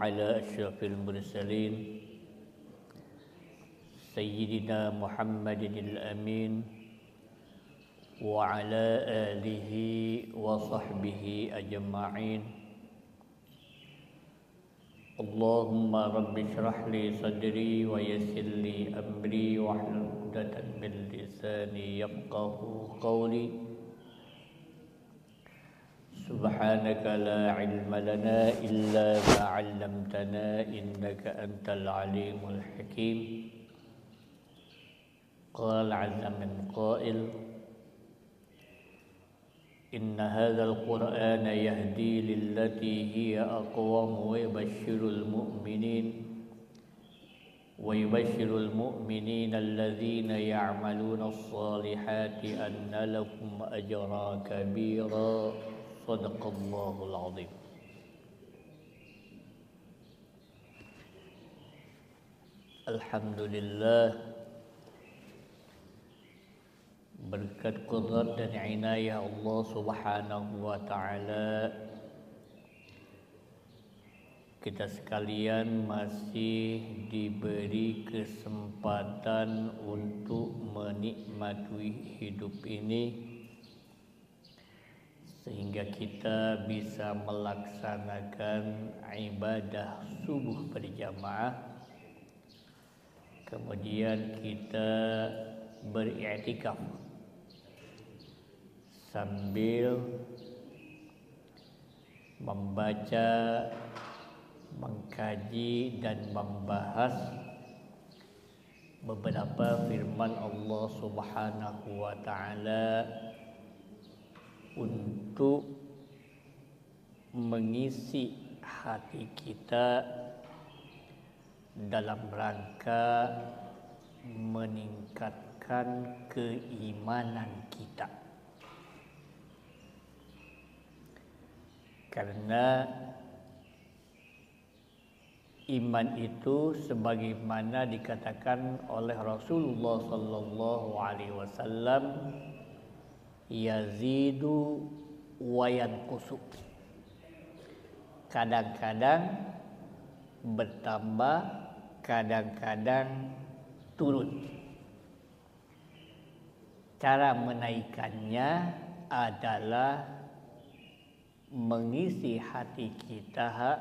على أشرف المرسلين سيدنا محمد الأمين وعلى آله وصحبه أجمعين. اللهم رب اشرح لي صدري ويسر لي أمري واحلل عقدة من لساني يفقهوا قولي. سبحانك لا علم لنا إلا ما علمتنا إنك أنت العليم الحكيم. قال عز من قائل إن هذا القرآن يهدي للتي هي أقوم ويبشر المؤمنين الذين يعملون الصالحات أن لهم أجرا كبيرا. صدق الله العظيم. Alhamdulillah, berkat qudrat dan inayah Allah Subhanahu wa taala, kita sekalian masih diberi kesempatan untuk menikmati hidup ini sehingga kita bisa melaksanakan ibadah subuh berjamaah. Kemudian kita beriktikaf sambil membaca, mengkaji dan membahas beberapa firman Allah Subhanahu wa taala untuk mengisi hati kita dalam rangka meningkatkan keimanan kita. Karena iman itu sebagaimana dikatakan oleh Rasulullah sallallahu alaihi wasallam, yazidu wa yanqusu. Kadang-kadang bertambah, kadang-kadang turun. Cara menaikkannya adalah mengisi hati kita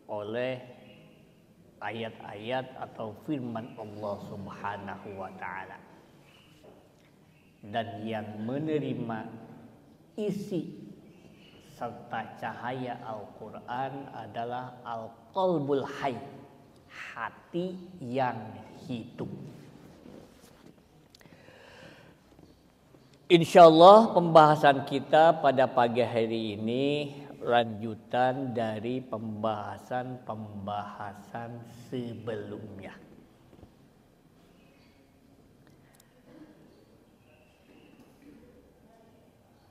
oleh ayat-ayat atau firman Allah Subhanahu wa taala. Dan yang menerima isi serta cahaya Al-Quran adalah Al-Qalbul Hayy, hati yang hidup. Insyaallah pembahasan kita pada pagi hari ini lanjutan dari pembahasan sebelumnya.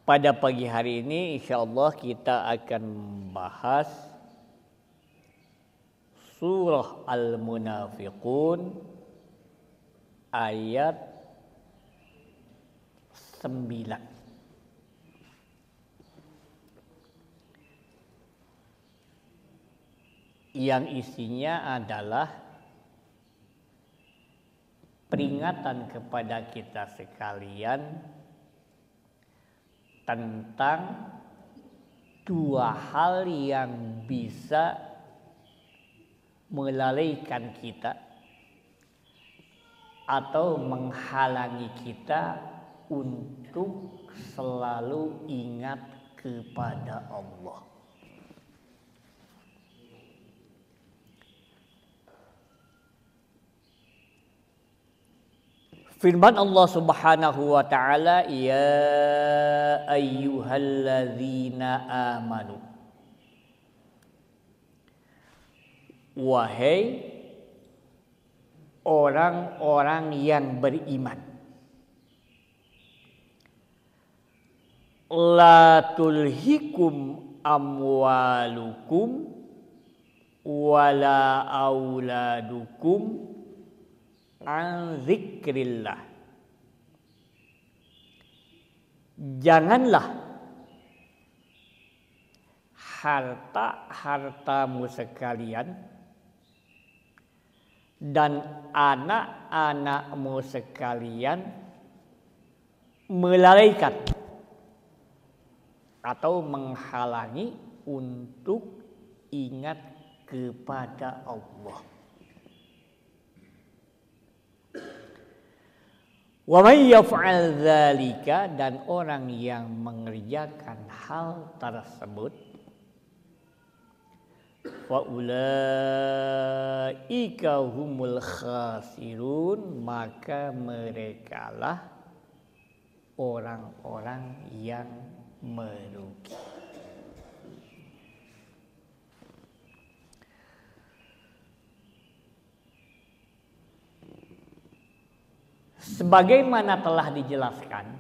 Pada pagi hari ini insyaallah kita akan membahas surah Al-Munafiqun ayat 9. Yang isinya adalah peringatan kepada kita sekalian tentang dua hal yang bisa melalaikan kita atau menghalangi kita untuk selalu ingat kepada Allah. Firman Allah Subhanahu wa taala, ya ayyuhalladzina amanu. Wahai orang-orang yang beriman, la tulhikum amwalukum wala auladukum an zikrillah. Janganlah harta-hartamu sekalian dan anak-anakmu sekalian melalaikan atau menghalangi untuk ingat kepada Allah. Wa may yaf'al dzalika, dan orang yang mengerjakan hal tersebut, fa ulaika humul khasirun, maka merekalah orang-orang yang merugi. Sebagaimana telah dijelaskan,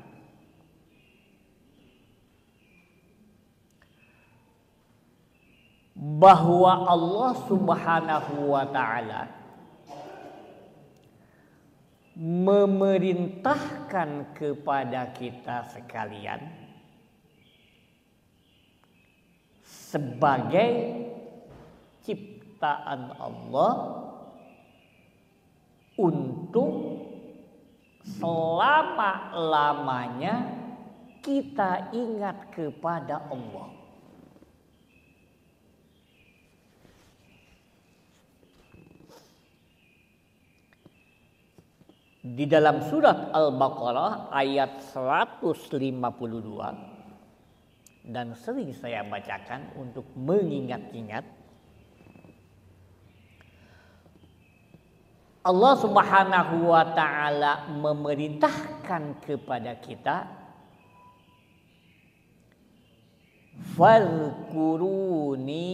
bahwa Allah Subhanahu wa ta'ala memerintahkan kepada kita sekalian sebagai ciptaan Allah untuk selama-lamanya kita ingat kepada Allah. Di dalam surat Al-Baqarah ayat 152, dan sering saya bacakan untuk mengingat-ingat, Allah Subhanahu wa ta'ala memerintahkan kepada kita, fadhkuruni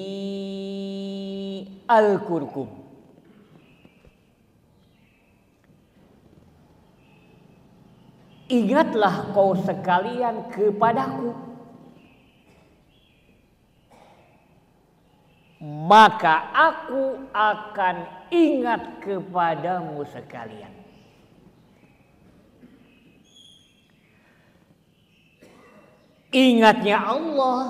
alkurkum. Ingatlah kau sekalian kepadaku, maka aku akan ingat kepadamu sekalian. Ingatnya Allah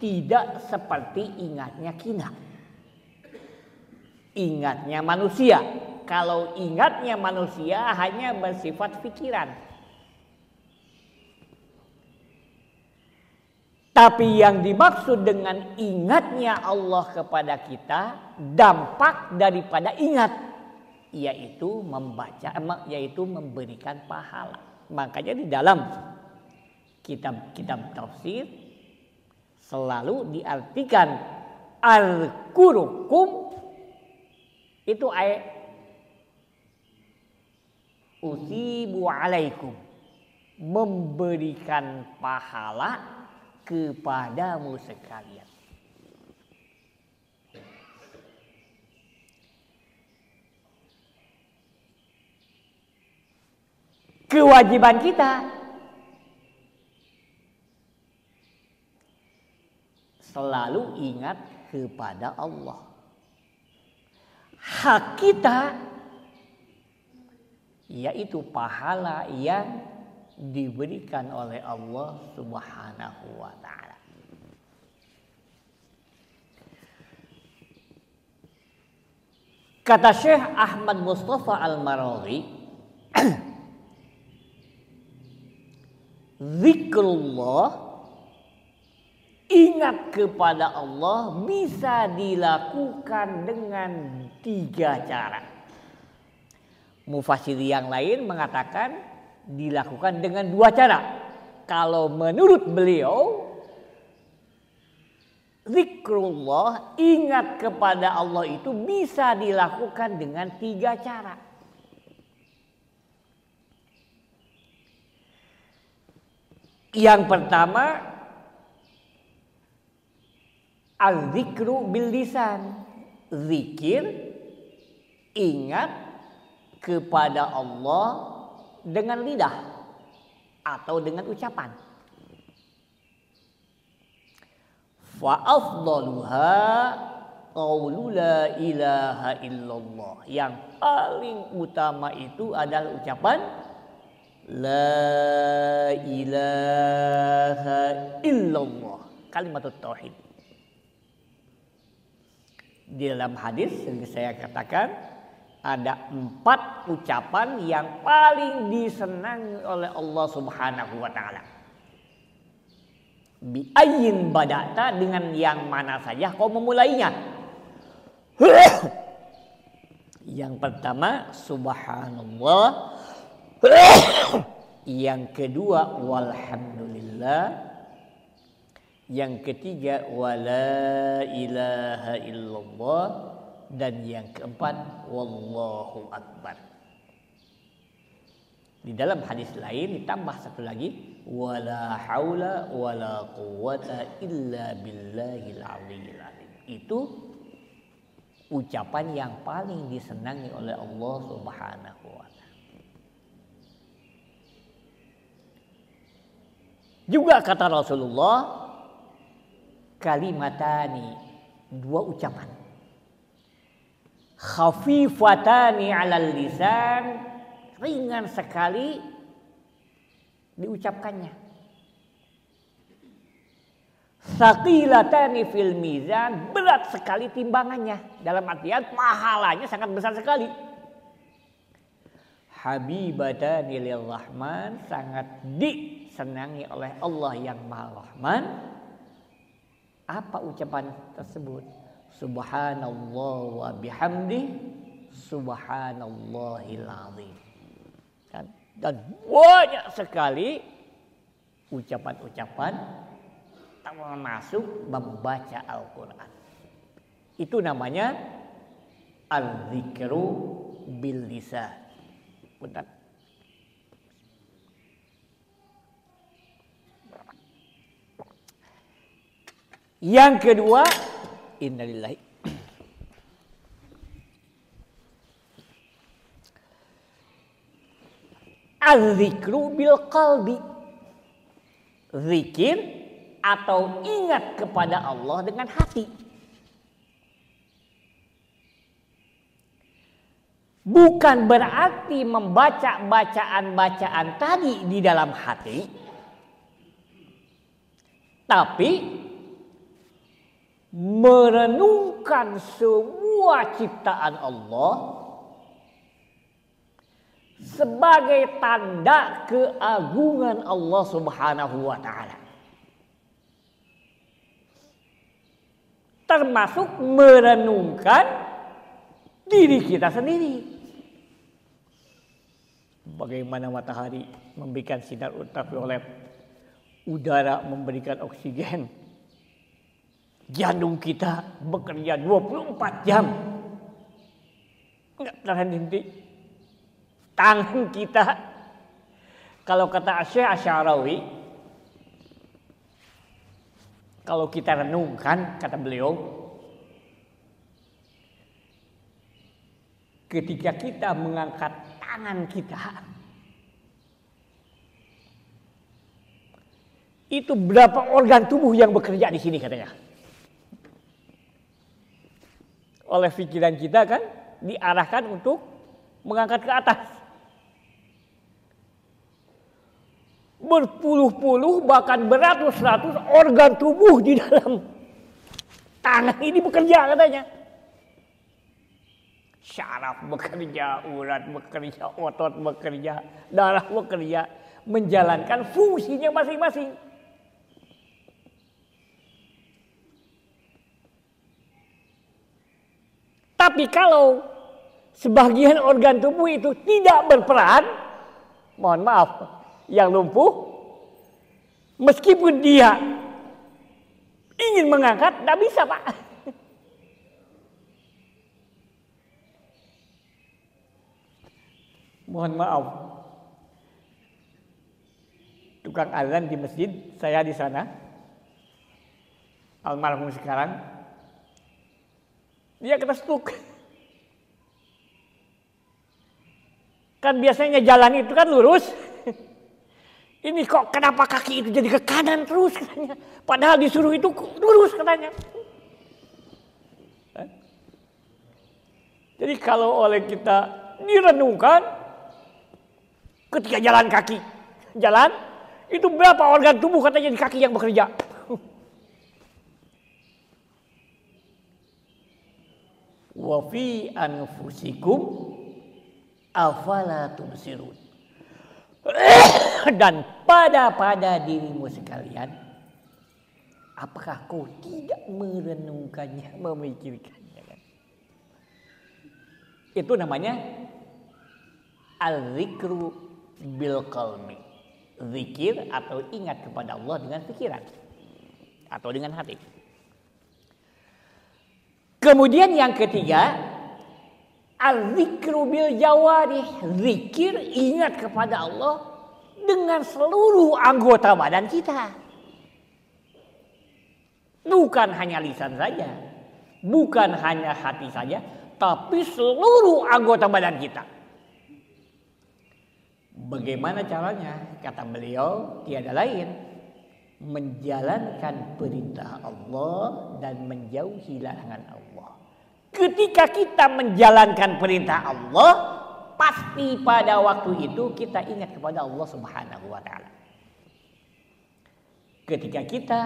tidak seperti ingatnya kita. Ingatnya manusia. Kalau ingatnya manusia hanya bersifat pikiran. Tapi yang dimaksud dengan ingatnya Allah kepada kita, dampak daripada ingat, yaitu membaca, yaitu memberikan pahala. Makanya di dalam kitab-kitab tafsir selalu diartikan al-kurukum itu ayat usibu alaikum, memberikan pahala kepadamu sekalian. Kewajiban kita selalu ingat kepada Allah. Hak kita yaitu pahala yang diberikan oleh Allah Subhanahu wa ta'ala. Kata Syekh Ahmad Mustafa Al-Maradhi, zikrullah, ingat kepada Allah bisa dilakukan dengan 3 cara. Mufassir yang lain mengatakan dilakukan dengan 2 cara. Kalau menurut beliau, zikrullah, ingat kepada Allah itu bisa dilakukan dengan 3 cara. Yang pertama, al-zikru bil lisan, zikir, ingat kepada Allah dengan lidah atau dengan ucapan. Fa afdaluha qaulu la ilaha illallah. Yang paling utama itu adalah ucapan la ilaha illallah. kalimat tauhid. Di dalam hadis yang saya katakan ada 4 ucapan yang paling disenangi oleh Allah Subhanahu wa taala. Bi ayyin bada'ta, dengan yang mana saja kau memulainya. Yang pertama subhanallah. Yang kedua walhamdulillah. Yang ketiga wala ilaha illallah. Dan yang keempat wallahu akbar. Di dalam hadis lain ditambah satu lagi wala haula wala quwwata illa billahil aliyyil azim. Itu ucapan yang paling disenangi oleh Allah Subhanahu wa taala. Juga kata Rasulullah, kalimatani, 2 ucapan. Khafifatani 'alal lisan, ringan sekali diucapkannya. Saqilatani fil mizan, berat sekali timbangannya. Dalam artian pahalanya sangat besar sekali. Habibatani lirrahman, sangat disenangi oleh Allah yang Maha Rahman. Apa ucapan tersebut? Subhanallah wa bihamdi subhanallahil azim. Dan banyak sekali ucapan-ucapan termasuk membaca Al-Quran. Itu namanya al-zikru bil lisan. Bentar. Yang kedua, innalillahi. Az-zikru bil qalbi. Zikir atau ingat kepada Allah dengan hati. Bukan berarti membaca bacaan-bacaan tadi di dalam hati, tapi merenungkan semua ciptaan Allah sebagai tanda keagungan Allah Subhanahu wa taala. Termasuk merenungkan diri kita sendiri. Bagaimana matahari memberikan sinar ultraviolet, udara memberikan oksigen, jantung kita bekerja 24 jam, enggak terhenti. Tangan kita, kalau kata Syekh Asy'arawi, kalau kita renungkan, kata beliau, ketika kita mengangkat tangan kita, itu berapa organ tubuh yang bekerja di sini katanya. Oleh pikiran kita kan diarahkan untuk mengangkat ke atas. Berpuluh-puluh bahkan beratus-ratus organ tubuh di dalam tangan ini bekerja katanya. Syaraf bekerja, urat bekerja, otot bekerja, darah bekerja, menjalankan fungsinya masing-masing. Tapi kalau sebagian organ tubuh itu tidak berperan, mohon maaf, yang lumpuh, meskipun dia ingin mengangkat, tidak bisa Pak. Mohon maaf, tukang azan di masjid, saya di sana, almarhum sekarang, dia kena stroke. Kan biasanya jalan itu kan lurus. Ini kok kenapa kaki itu jadi ke kanan terus katanya. Padahal disuruh itu lurus katanya. Jadi kalau oleh kita direnungkan, ketika jalan kaki, jalan, itu berapa organ tubuh katanya di kaki yang bekerja. wa fi anfusikum afala tubsirun. Dan pada dirimu sekalian, apakah kau tidak merenungkannya, memikirkannya? Kan? Itu namanya al-zikru bil qalbi. Zikir atau ingat kepada Allah dengan pikiran atau dengan hati. Kemudian yang ketiga, al-zikru bil jawarih. Zikir, ingat kepada Allah dengan seluruh anggota badan kita. Bukan hanya lisan saja, bukan hanya hati saja, tapi seluruh anggota badan kita. Bagaimana caranya? Kata beliau, tiada lain menjalankan perintah Allah dan menjauhi larangan Allah. Ketika kita menjalankan perintah Allah, pasti pada waktu itu kita ingat kepada Allah Subhanahu wa taala. Ketika kita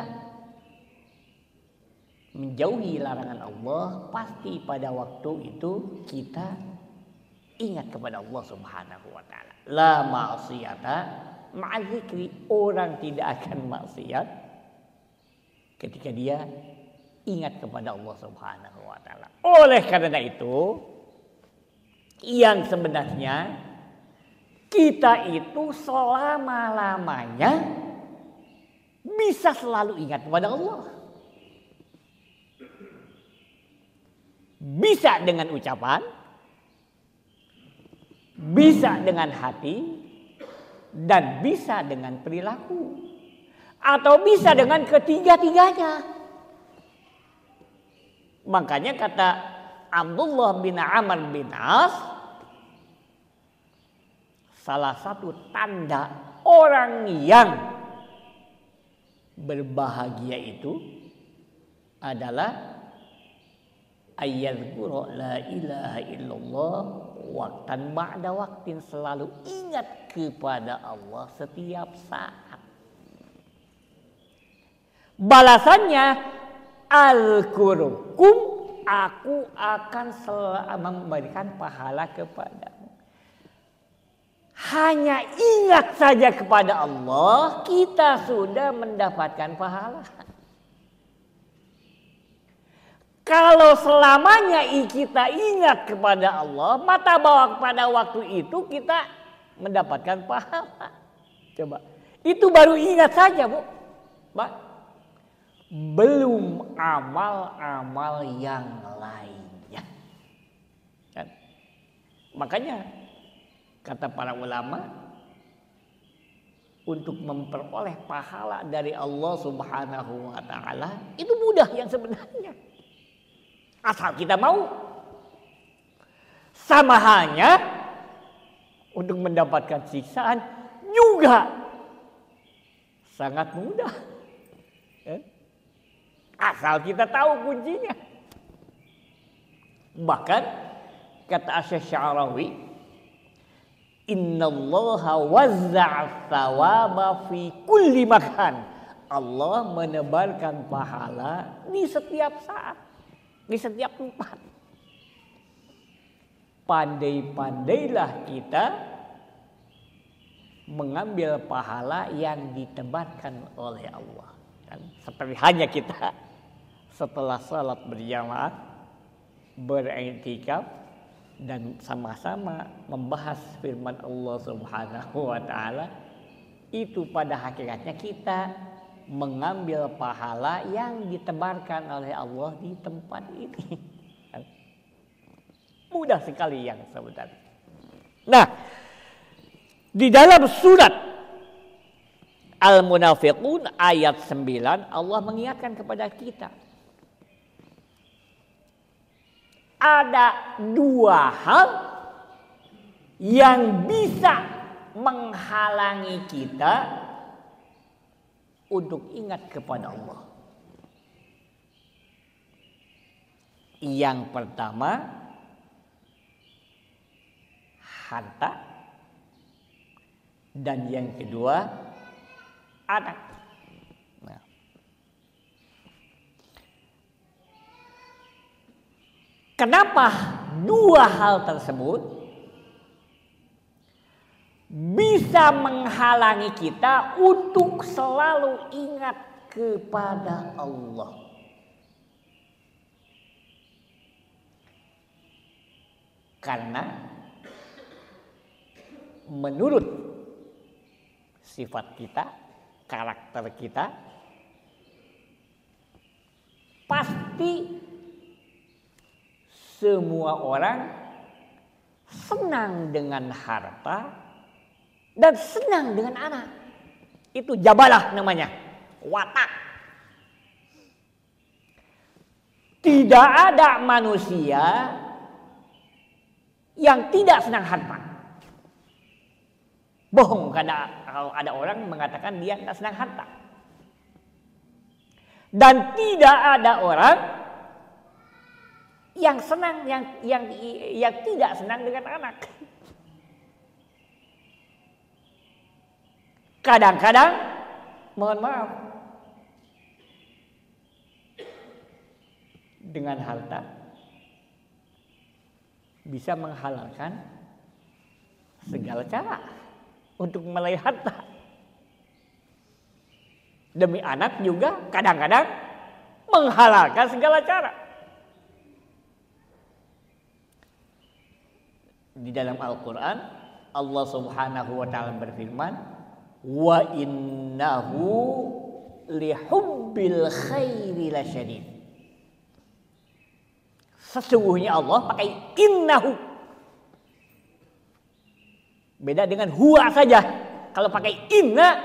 menjauhi larangan Allah, pasti pada waktu itu kita ingat kepada Allah Subhanahu wa taala. La ma'siyata ma'al zikri. Orang tidak akan maksiat ketika dia ingat kepada Allah Subhanahu wa taala. Oleh karena itu, yang sebenarnya kita itu selama-lamanya bisa selalu ingat kepada Allah. Bisa dengan ucapan, bisa dengan hati, dan bisa dengan perilaku, atau bisa dengan ketiga-tiganya. Makanya kata Abdullah bin Amr bin As, salah satu tanda orang yang berbahagia itu adalah ayyadhkura la ilaha illallah waktan ba'da waktin. Selalu ingat kepada Allah setiap saat. Balasannya, al-kurukum, aku akan memberikan pahala kepadamu. Hanya ingat saja kepada Allah, kita sudah mendapatkan pahala. Kalau selamanya kita ingat kepada Allah, maka pada waktu itu kita mendapatkan pahala. Coba, itu baru ingat saja, Bu. Mbak. Belum amal-amal yang lainnya. Kan? Makanya kata para ulama, untuk memperoleh pahala dari Allah Subhanahu wa taala itu mudah yang sebenarnya. Asal kita mau. Sama halnya untuk mendapatkan siksaan juga sangat mudah. Asal kita tahu kuncinya. Bahkan kata Asy-Sya'rawi, innallaha wazza'a tsawaba fi kulli makan. Allah menebarkan pahala di setiap saat, di setiap tempat. Pandai-pandailah kita mengambil pahala yang ditebarkan oleh Allah. Dan seperti hanya kita setelah salat berjamaah, beriktikaf, dan sama-sama membahas firman Allah Subhanahu wa taala, itu pada hakikatnya kita mengambil pahala yang ditebarkan oleh Allah di tempat ini. Mudah sekali yang sebenarnya. Nah, di dalam surat Al-Munafiqun ayat 9 Allah mengingatkan kepada kita. Ada dua hal yang bisa menghalangi kita untuk ingat kepada Allah. Yang pertama, harta, dan yang kedua, anak. Nah. Kenapa dua hal tersebut bisa menghalangi kita untuk selalu ingat kepada Allah? Karena menurut sifat kita, karakter kita, pasti semua orang senang dengan harta dan senang dengan anak. Itu jabalah namanya, watak. Tidak ada manusia yang tidak senang harta. Bohong kalau ada orang mengatakan dia tidak senang harta. Dan tidak ada orang yang senang yang tidak senang dengan anak. Kadang-kadang, mohon maaf, dengan harta bisa menghalalkan segala cara untuk meraih harta. Demi anak juga kadang-kadang menghalalkan segala cara. Di dalam Al-Quran, Allah Subhanahu wa Ta'ala berfirman, wa innahu lihubbil khairi lasyadid. Sesungguhnya Allah pakai innahu. Beda dengan huwa saja. Kalau pakai inna,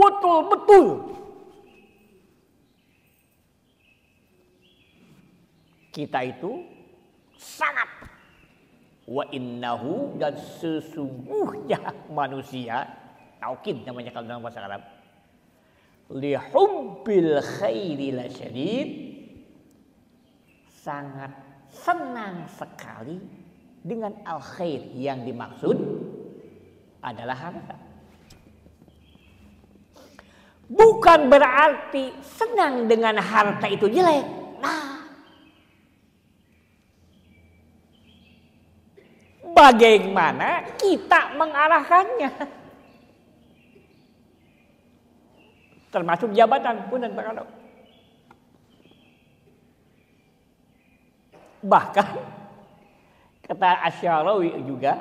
betul-betul. Kita itu sangat. Wa innahu, dan sesungguhnya manusia, taukid namanya kalau dalam bahasa Arab, lihubbil khairi lasyadid, sangat senang sekali dengan al-khair. Yang dimaksud adalah harta. Bukan berarti senang dengan harta itu jelek. Nah, bagaimana kita mengarahkannya? Termasuk jabatan pun dan perkara. Bahkan kata Asy-Syarawi juga,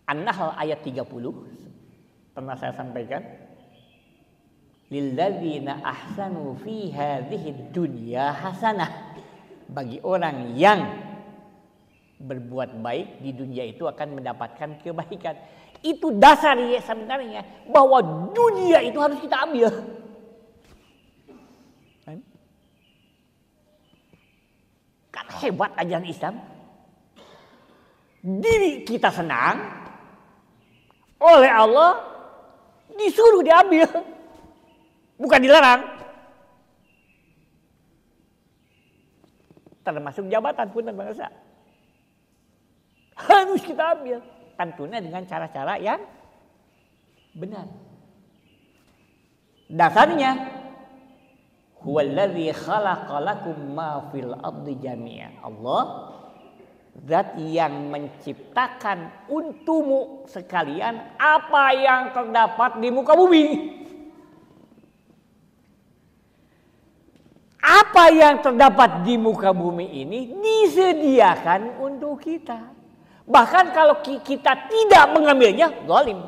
An-Nahl ayat 30 pernah saya sampaikan, lilladzina ahsanu fi hadhihi dunya hasanah, bagi orang yang berbuat baik di dunia itu akan mendapatkan kebaikan. Itu dasar ya sebenarnya, bahwa dunia itu harus kita ambil. Kan hebat ajaran Islam. Diri kita senang, oleh Allah disuruh diambil, bukan dilarang. Termasuk jabatan pun dan bangsa harus kita ambil, tentunya dengan cara-cara yang benar. Dasarnya, huwallazi khalaqalakum ma fil ardi jami'a. Allah zat yang menciptakan untukmu sekalian apa yang terdapat di muka bumi. Apa yang terdapat di muka bumi ini disediakan untuk kita. Bahkan kalau kita tidak mengambilnya, zalim.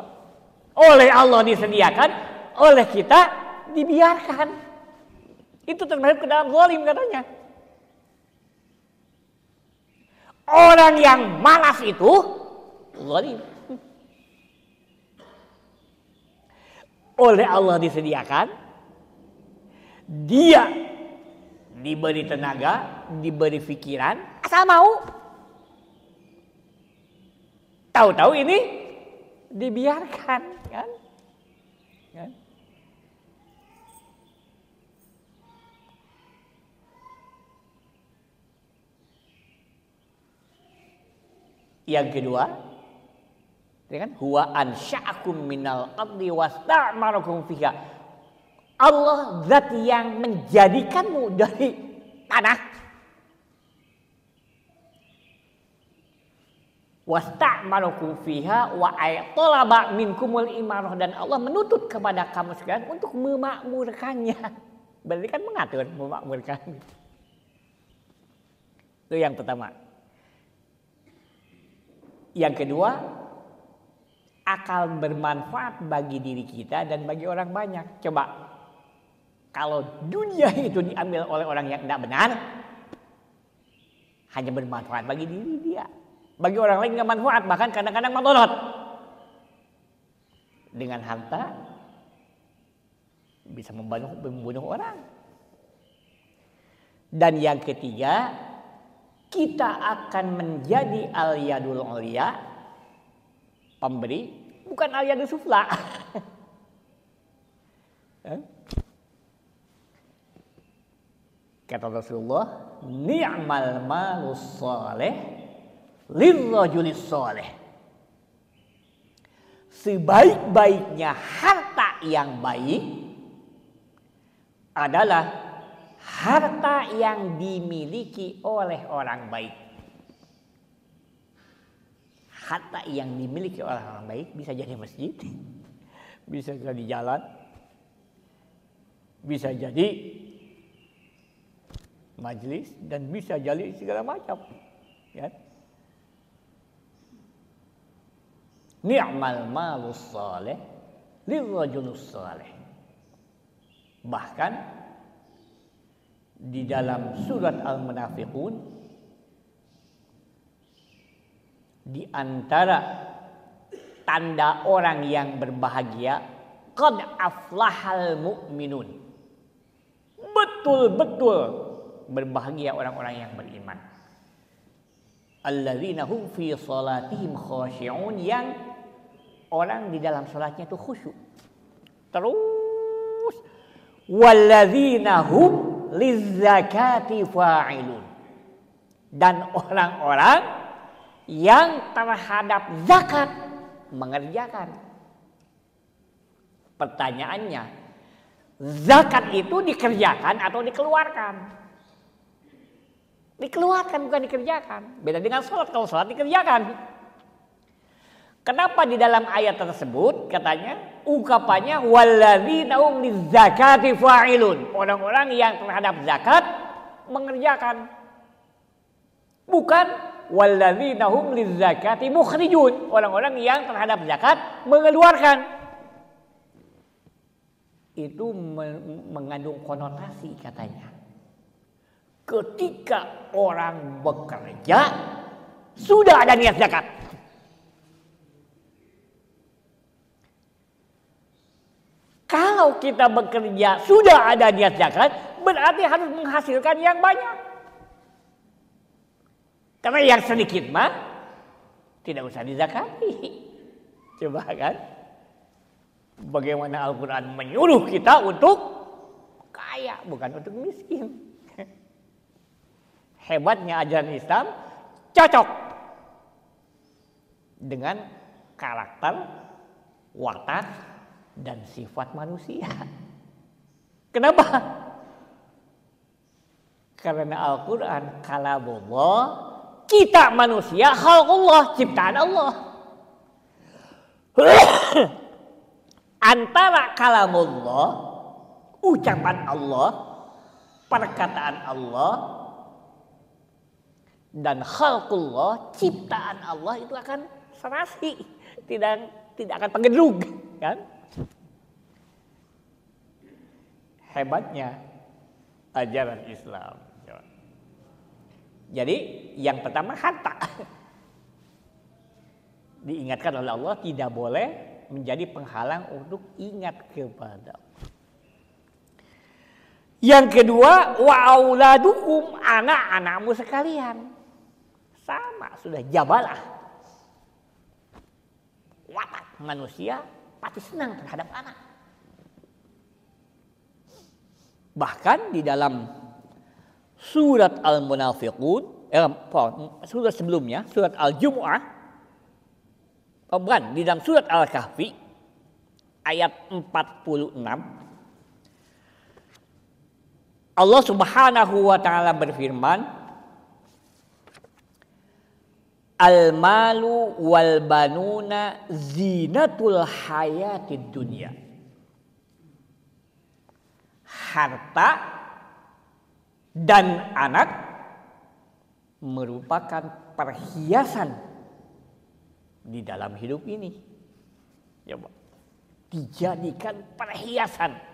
Oleh Allah disediakan, oleh kita dibiarkan. Itu termasuk ke dalam zalim katanya. Orang yang malas itu zalim. Oleh Allah disediakan, dia diberi tenaga, diberi pikiran, asal mau. Tahu-tahu ini dibiarkan, kan? Yang kedua, ya kan? Huwa ansya'akum minal ardi wasta'marakum fiha. Allah zat yang menjadikanmu dari tanah. Wasta'malukum fiha wa talaba minkumul imarah, dan Allah menuntut kepada kamu sekalian untuk memakmurkannya. Berarti kan mengatur memakmurkan. Itu yang pertama. Yang kedua, akan bermanfaat bagi diri kita dan bagi orang banyak. Coba kalau dunia itu diambil oleh orang yang tidak benar, hanya bermanfaat bagi diri dia. Bagi orang lain nggak manfaat, bahkan kadang-kadang madharat. Dengan harta bisa membunuh orang. Dan yang ketiga, kita akan menjadi al-yadul ulya, pemberi, bukan al-yadul sufla. Kata Rasulullah, ni'mal malus saleh lirrajulis saleh. Sebaik-baiknya harta yang baik adalah harta yang dimiliki oleh orang baik. Harta yang dimiliki oleh orang baik bisa jadi masjid, bisa jadi jalan, bisa jadi majelis, dan bisa jadi segala macam. Ya. Ni'mal malus saleh lirrajulus saleh. Bahkan di dalam surat Al-Munafiqun, di antara tanda orang yang berbahagia, qad aflahal mu'minun. Betul-betul berbahagia orang-orang yang beriman. Alladzina hum fi salatihim khashi'un, yang orang di dalam salatnya itu khusyuk. Terus walladzina hum lizzakati fa'ilun, dan orang-orang yang terhadap zakat mengerjakan. Pertanyaannya, zakat itu dikerjakan atau dikeluarkan? Dikeluarkan, bukan dikerjakan. Beda dengan sholat. Kalau sholat dikerjakan. Kenapa di dalam ayat tersebut katanya ungkapannya walladzina hum lizzakati fa'ilun, orang-orang yang terhadap zakat mengerjakan. Bukan walladzina hum lizzakati mukhrijun, orang-orang yang terhadap zakat mengeluarkan. Itu mengandung konotasi katanya. Ketika orang bekerja sudah ada niat zakat. Kalau kita bekerja sudah ada niat zakat, berarti harus menghasilkan yang banyak. Karena yang sedikit mah tidak usah dizakati. Coba kan, bagaimana Al-Quran menyuruh kita untuk kaya, bukan untuk miskin. Hebatnya ajaran Islam cocok dengan karakter, watak, dan sifat manusia. Kenapa? Karena Al-Quran kalamullah, kita manusia khalqullah, ciptaan Allah. Antara kalamullah, ucapan Allah, perkataan Allah, dan khalqullah, ciptaan Allah, itu akan serasi, tidak akan penggedrug, kan? Hebatnya ajaran Islam. Jadi yang pertama harta. Diingatkan oleh Allah tidak boleh menjadi penghalang untuk ingat kepada Allah. Yang kedua, wa auladukum, anak-anakmu sekalian. Sama, sudah jabalah. Watak manusia pasti senang terhadap anak. Bahkan di dalam surat Al-Munafiqun, surat sebelumnya, surat Al-Jumu'ah, bukan, di dalam surat Al-Kahfi ayat 46, Allah Subhanahu wa taala berfirman, al-malu wal banuna zinatul hayatid dunya. Harta dan anak merupakan perhiasan di dalam hidup ini. Coba, dijadikan perhiasan.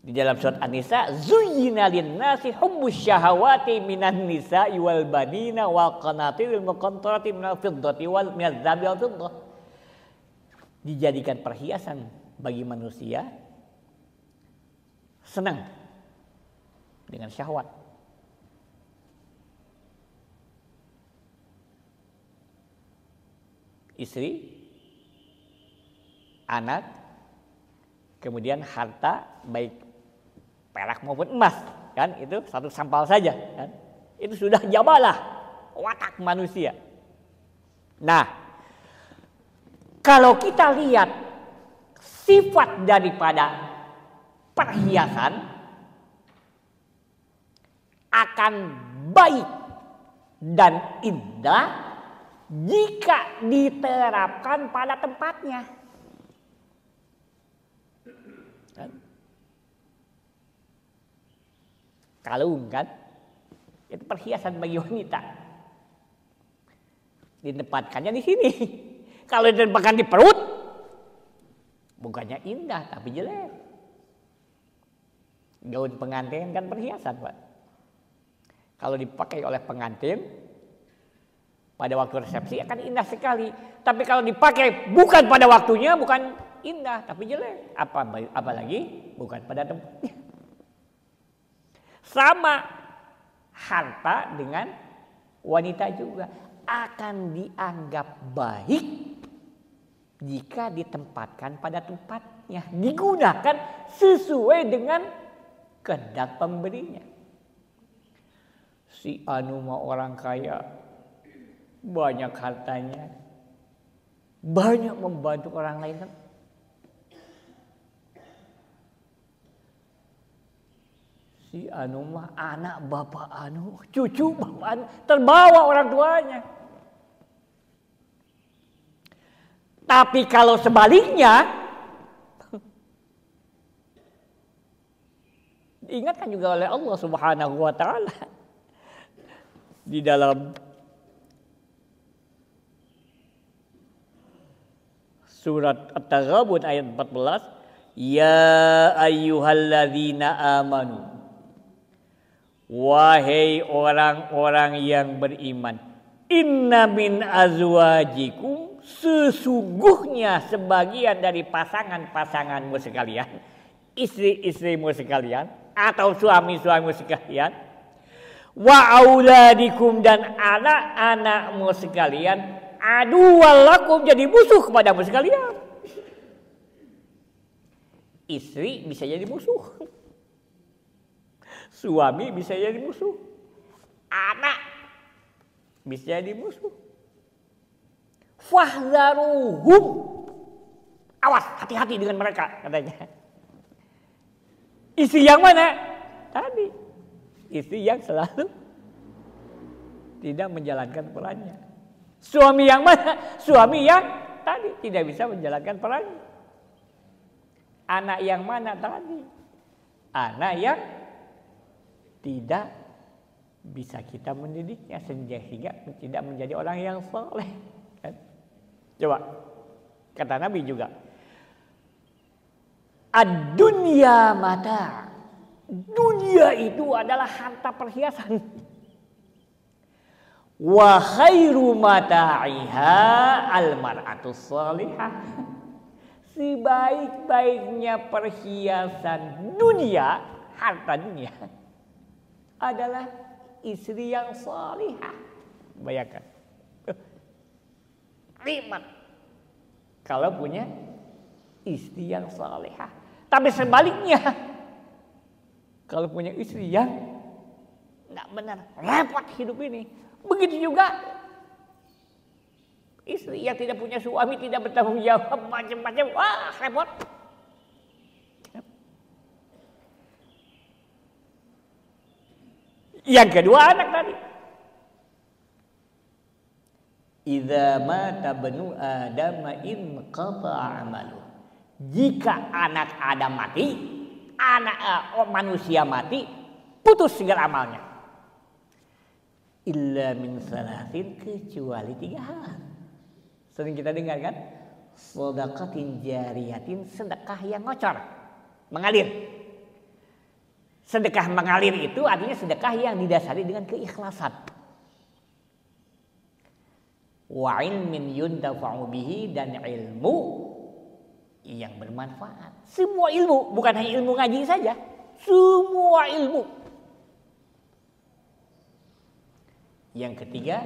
Di dalam surat An-Nisa, zuyyina lin-nasi hubbus syahawati minan nisa'i wal banina wal qanatiril muqantarati minal fiddati wal minaz zahabi wal fiddah. Dijadikan perhiasan bagi manusia, senang dengan syahwat. Istri, anak, kemudian harta baik perak maupun emas, kan itu satu sampal saja, kan? Itu sudah jabalah watak manusia. Nah, kalau kita lihat sifat daripada perhiasan akan baik dan indah jika diterapkan pada tempatnya. Kalung, kan itu perhiasan bagi wanita, ditempatkannya di sini. Kalau ditempatkan di perut, bukannya indah tapi jelek. Gaun pengantin kan perhiasan, Pak. Kalau dipakai oleh pengantin pada waktu resepsi akan indah sekali. Tapi kalau dipakai bukan pada waktunya, bukan indah tapi jelek. Apalagi bukan pada tempatnya. Sama harta dengan wanita juga akan dianggap baik jika ditempatkan pada tempatnya, digunakan sesuai dengan kehendak pemberinya. Si anu mah orang kaya, banyak hartanya, banyak membantu orang lain, kan? Si anu mah anak bapak anu, cucu bapak anu, terbawa orang tuanya. Tapi kalau sebaliknya, diingatkan juga oleh Allah Subhanahu wa taala di dalam surat At-Taghabun ayat 14, ya ayyuhalladzina amanu, wahai orang-orang yang beriman, inna min azwajikum, sesungguhnya sebagian dari pasangan-pasanganmu sekalian, istri-istrimu sekalian atau suami-suamimu sekalian, wa auladikum, dan anak-anakmu sekalian, aduwallakum, jadi musuh kepadamu sekalian. Istri bisa jadi musuh, suami bisa jadi musuh, anak bisa jadi musuh. Fahdharuhum, awas, hati-hati dengan mereka, katanya. Istri yang mana? Tadi, istri yang selalu tidak menjalankan perannya. Suami yang mana? Suami yang tadi tidak bisa menjalankan perannya. Anak yang mana tadi? Anak yang tidak bisa kita mendidiknya sehingga tidak menjadi orang yang saleh. Coba, kata Nabi juga, ad-dunya mata, dunia itu adalah harta perhiasan. Wa khairu mata'iha al-mar'atus salihah. Sebaik-baiknya perhiasan dunia, harta dunia, adalah istri yang salihah. Bayangkan, nikmat kalau punya istri yang salihah. Tapi sebaliknya, kalau punya istri yang nggak benar, repot hidup ini. Begitu juga istri yang tidak punya suami, tidak bertanggung jawab, macam-macam, wah repot. Yang kedua anak tadi. Idza mata banu Adam in qata'a amalu. Jika anak Adam mati, manusia mati, putus segala amalnya. Illa min salasin, kecuali 3 hal. Sering kita dengar kan? Shadaqatin jariyatin, sedekah yang ngocor, mengalir. Sedekah mengalir itu artinya sedekah yang didasari dengan keikhlasan. Wa ilmin yuntafa'u bihi, dan ilmu yang bermanfaat. Semua ilmu, bukan hanya ilmu ngaji saja. Semua ilmu. Yang ketiga,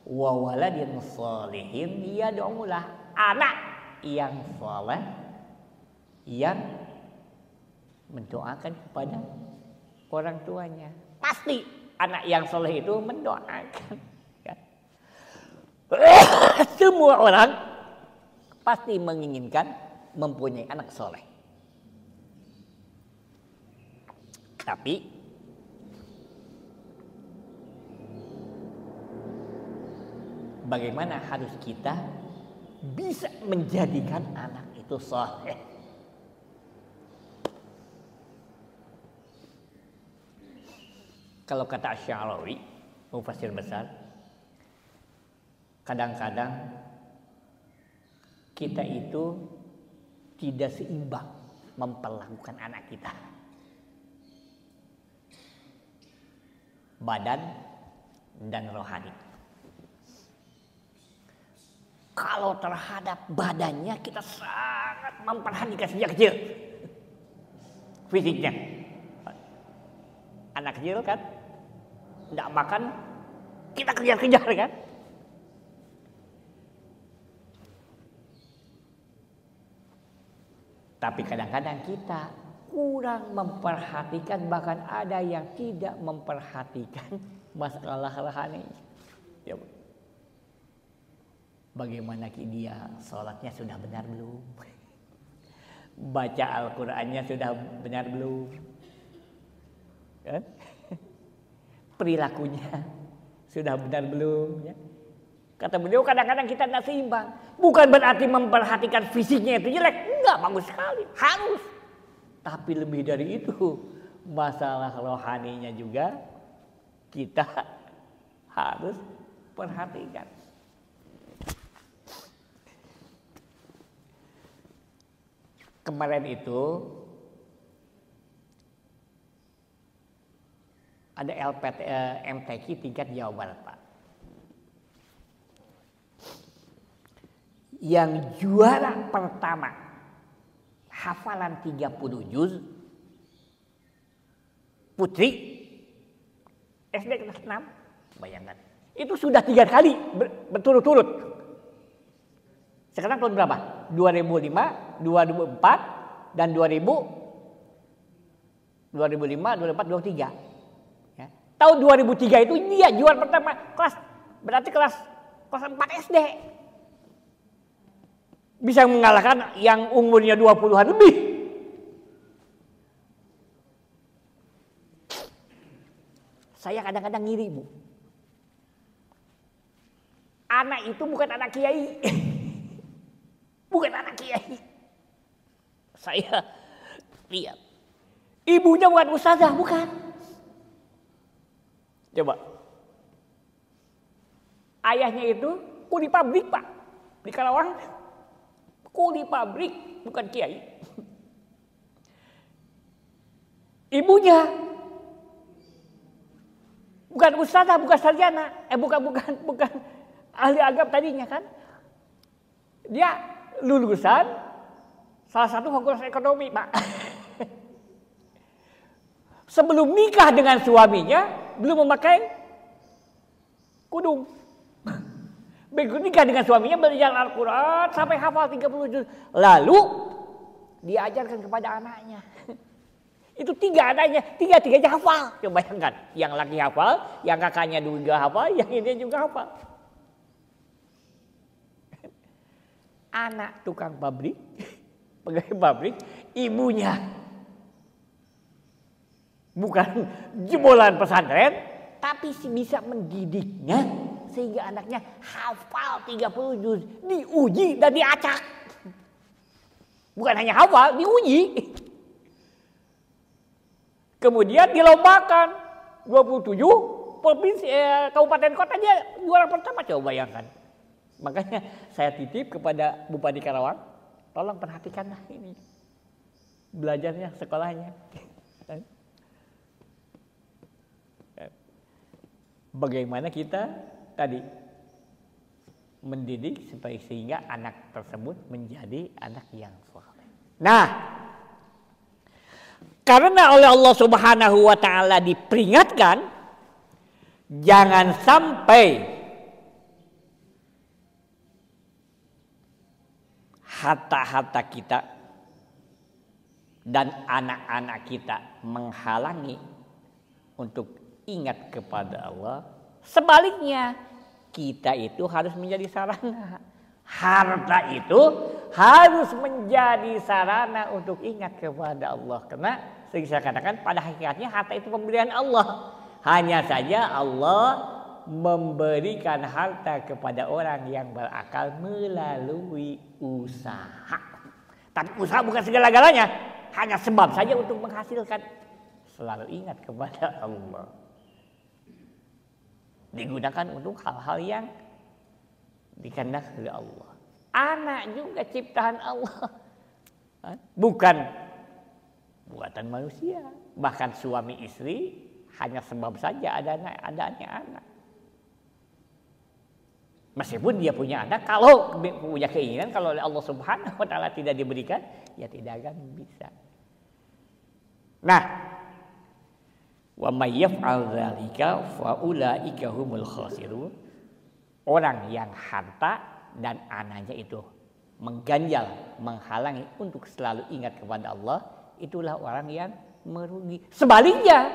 wa waladin sholihin yad'ulah, anak yang saleh yang mendoakan kepada orang tuanya. Pasti anak yang saleh itu mendoakan. Semua orang pasti menginginkan mempunyai anak soleh. Tapi bagaimana harus kita bisa menjadikan anak itu soleh? Kalau kata Asy-Sya'rawi, mufassir besar, kadang-kadang kita itu tidak seimbang memperlakukan anak kita. Badan dan rohani. Kalau terhadap badannya kita sangat memperhatikan sejak kecil. Fisiknya. Anak kecil kan, tidak makan, kita kejar-kejar kan. Tapi kadang-kadang kita kurang memperhatikan, bahkan ada yang tidak memperhatikan masalah rohani. Ya, bagaimana dia sholatnya sudah benar belum? Baca Al-Qur'annya sudah benar belum? Kan? Perilakunya sudah benar belum? Ya? Kata beliau, kadang-kadang kita tidak seimbang. Bukan berarti memperhatikan fisiknya itu jelek. Enggak, bagus sekali. Harus. Tapi lebih dari itu, masalah rohaninya juga kita harus perhatikan. Kemarin itu ada MTQ tingkat Jawa Barat, Pak. Yang juara pertama hafalan 30 juz putri SD kelas 6, bayangkan. Itu sudah 3 kali berturut-turut. Sekarang tahun berapa? 2005, 2004 dan 2005, 2004, 2003. Ya. Tahun 2003 itu dia juara pertama berarti kelas 4 SD. Bisa mengalahkan yang umurnya 20-an lebih. Saya kadang-kadang ngiri, Bu. Anak itu bukan anak kiai. Bukan anak kiai. Saya lihat. Ibunya bukan ustazah, bukan. Coba. Ayahnya itu kuli pabrik, Pak. Di Karawang. Kuli pabrik, bukan kiai. Ibunya bukan ustazah, bukan sarjana, bukan ahli agama tadinya kan. Dia lulusan salah satu fakultas ekonomi, Pak. Sebelum nikah dengan suaminya belum memakai kudung. Begitu nikah dengan suaminya belajar Al-Quran sampai hafal 30 juz. Lalu diajarkan kepada anaknya. Itu 3 anaknya, 3-3-nya hafal. Coba bayangkan, yang laki hafal, yang kakaknya juga hafal, yang ini juga hafal. Anak tukang pabrik, pegawai pabrik, ibunya Bukan jebolan pesantren, tapi bisa mendidiknya sehingga anaknya hafal 30 juz, diuji dan diacak. Bukan hanya hafal, diuji. Kemudian dilombakan 27 provinsi kabupaten kotanya juara pertama, coba bayangkan. Makanya saya titip kepada Bupati Karawang, tolong perhatikanlah ini. Belajarnya, sekolahnya. Bagaimana kita tadi mendidik supaya sehingga anak tersebut menjadi anak yang saleh. Nah, karena oleh Allah Subhanahu wa taala diperingatkan jangan sampai harta-harta kita dan anak-anak kita menghalangi untuk ingat kepada Allah. Sebaliknya, kita itu harus menjadi sarana. Harta itu harus menjadi sarana untuk ingat kepada Allah. Karena saya katakan pada hakikatnya harta itu pemberian Allah. Hanya saja Allah memberikan harta kepada orang yang berakal melalui usaha. Tapi usaha bukan segala-galanya. Hanya sebab saja untuk menghasilkan. Selalu ingat kepada Allah. Digunakan untuk hal-hal yang dikehendaki oleh Allah. Anak juga ciptaan Allah, bukan buatan manusia. Bahkan suami istri hanya sebab saja adanya anak. Meskipun dia punya anak, kalau punya keinginan, kalau oleh Allah Subhanahu wa taala tidak diberikan, ya tidak akan bisa. Nah, wa may yaf'al dzalika fa ulaika humul khasirun. Orang yang harta dan anaknya itu mengganjal, menghalangi untuk selalu ingat kepada Allah, itulah orang yang merugi. Sebaliknya,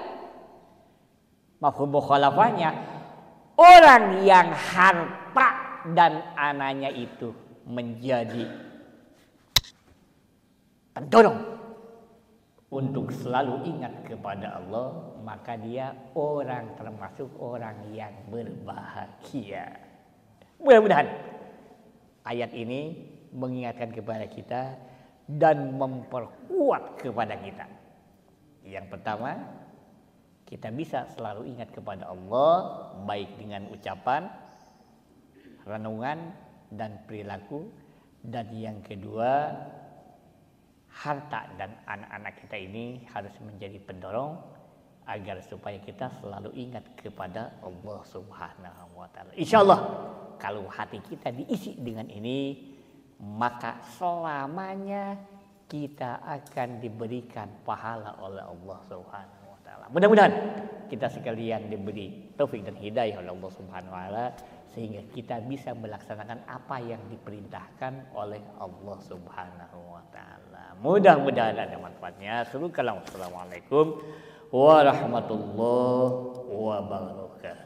mafhum mukhalafahnya, orang yang harta dan anaknya itu menjadi pendorong untuk selalu ingat kepada Allah, maka dia termasuk orang yang berbahagia. Mudah-mudahan ayat ini mengingatkan kepada kita dan memperkuat kepada kita. Yang pertama, kita bisa selalu ingat kepada Allah baik dengan ucapan, renungan, dan perilaku. Dan yang kedua, harta dan anak-anak kita ini harus menjadi pendorong agar supaya kita selalu ingat kepada Allah Subhanahu wa taala. Insyaallah kalau hati kita diisi dengan ini, maka selamanya kita akan diberikan pahala oleh Allah Subhanahu wa taala. Mudah-mudahan kita sekalian diberi taufik dan hidayah oleh Allah Subhanahu wa taala sehingga kita bisa melaksanakan apa yang diperintahkan oleh Allah Subhanahu wa taala. Mudah-mudahan ada manfaatnya. Assalamualaikum warahmatullahi wabarakatuh.